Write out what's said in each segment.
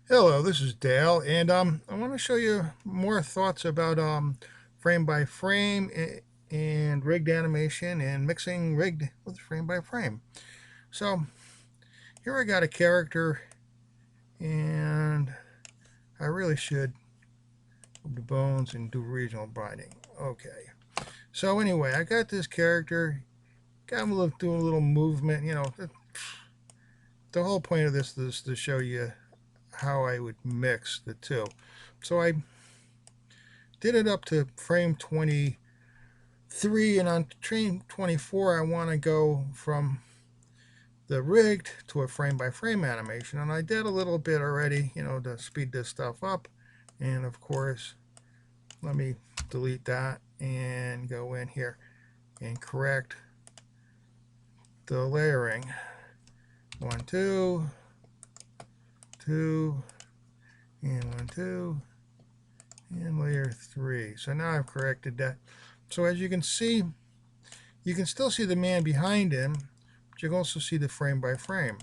Hello, this is Dale, and I want to show you more thoughts about frame by frame and rigged animation and mixing rigged with frame by frame. So here I got a character, and I really should move the bones and do regional binding. Okay. So anyway, I got this character, got him doing a little movement. The whole point of this is to show you how I would mix the two. So I did it up to frame 23, and on frame 24 I want to go from the rigged to a frame by frame animation, and I did a little bit already, to speed this stuff up. And of course, let me delete that and go in here and correct the layering. 1 2 2 and 1 2 and layer 3. So now I've corrected that. So as you can see, you can still see the man behind him, but you can also see the frame by frame.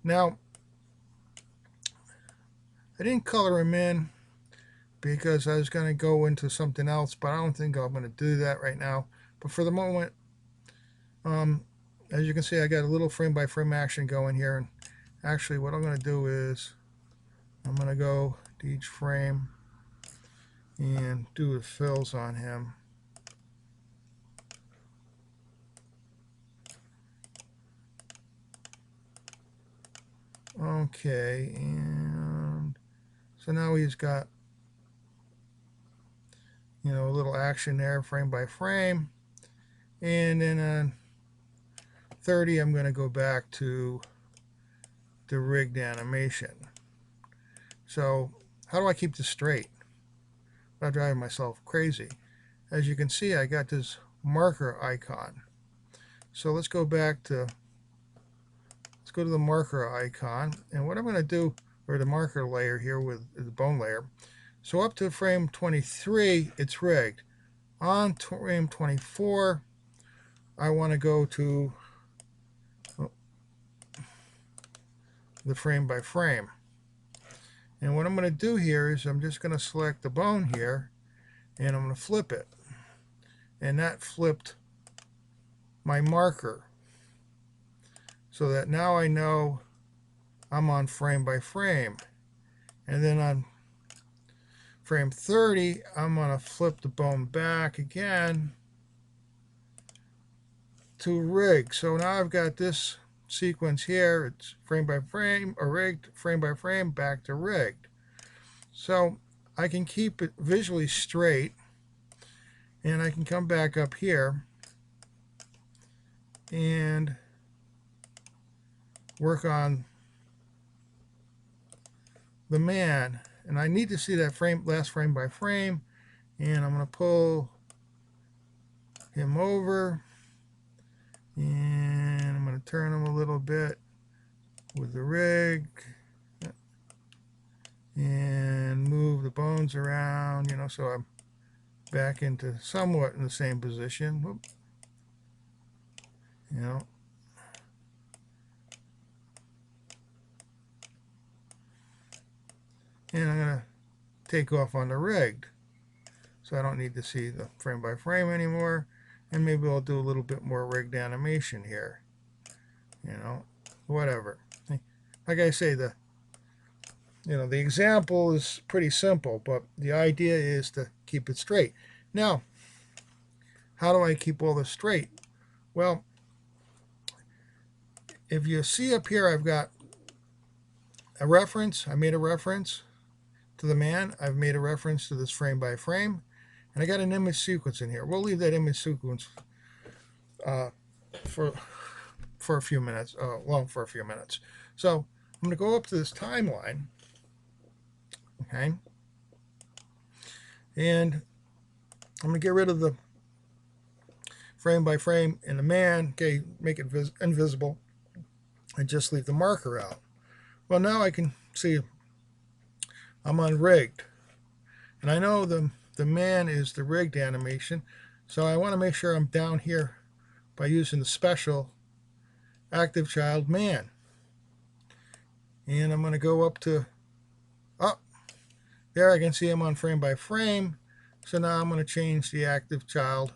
Now, I didn't color him in because I was going to go into something else, but I don't think I'm going to do that right now. But for the moment, um, as you can see, I got a little frame by frame action going here. And actually, what I'm going to do is I'm going to go to each frame and do the fills on him. Okay, and so now he's got, a little action there, frame by frame. And then on 30, I'm going to go back to the rigged animation. So how do I keep this straight without driving myself crazy? As you can see, I got this marker icon. So let's go to the marker icon, and what I'm going to do, or the marker layer here with the bone layer. So up to frame 23, it's rigged. On frame 24, I want to go to the frame by frame. And what I'm going to do here is I'm just going to select the bone here, and I'm going to flip it. And that flipped my marker, so that now I know I'm on frame by frame. And then on frame 30, I'm going to flip the bone back again to rig. So now I've got this sequence here. It's frame by frame, or rigged, frame by frame, back to rigged. So I can keep it visually straight, and I can come back up here and work on the man. And I need to see that last frame by frame, and I'm going to pull him over, and I'm going to turn him a little bit with the rig and move the bones around, so I'm back into somewhat in the same position. Whoop. And I'm going to take off on the rigged, so I don't need to see the frame by frame anymore. And maybe I'll do a little bit more rigged animation here, whatever. Like I say, the example is pretty simple, but the idea is to keep it straight. Now, how do I keep all this straight? Well, if you see up here, I've got a reference. I made a reference to the man. I've made a reference to this frame by frame. And I got an image sequence in here. We'll leave that image sequence for a few minutes, for a few minutes. So I'm going to go up to this timeline, okay, and I'm going to get rid of the frame by frame in the man, okay, make it invisible, and just leave the marker out. Well, now I can see I'm on rigged, and I know the man is the rigged animation, so I want to make sure I'm down here by using the special active child man. And I'm going to go up to There I can see I'm on frame by frame. So now I'm going to change the active child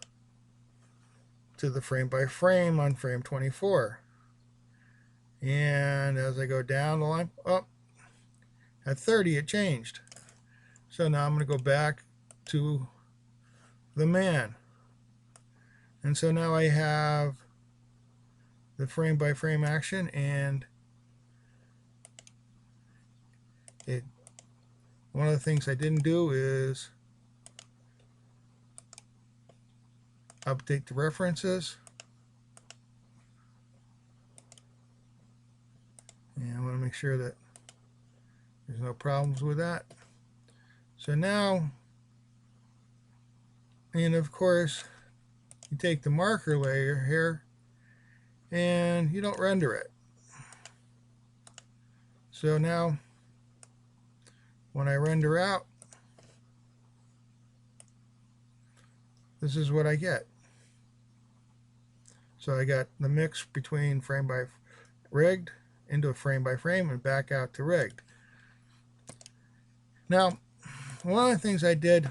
to the frame by frame on frame 24. And as I go down the line, oh, at 30 it changed. So now I'm going to go back to the man. And so now I have the frame by frame action, and one of the things I didn't do is update the references. And I want to make sure that there's no problems with that. So now, and of course, you take the marker layer here and you don't render it. So now, when I render out, this is what I get. So I got the mix between frame by rigged into a frame by frame and back out to rigged. Now, one of the things I did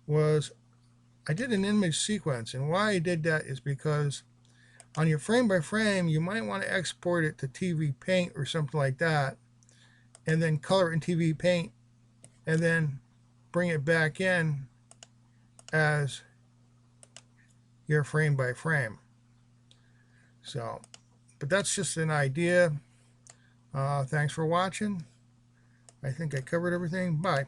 was I did an image sequence, and why I did that is because on your frame by frame you might want to export it to TV Paint or something like that, and then color it in TV Paint and then bring it back in as your frame by frame. So, but that's just an idea. Thanks for watching. I think I covered everything. Bye.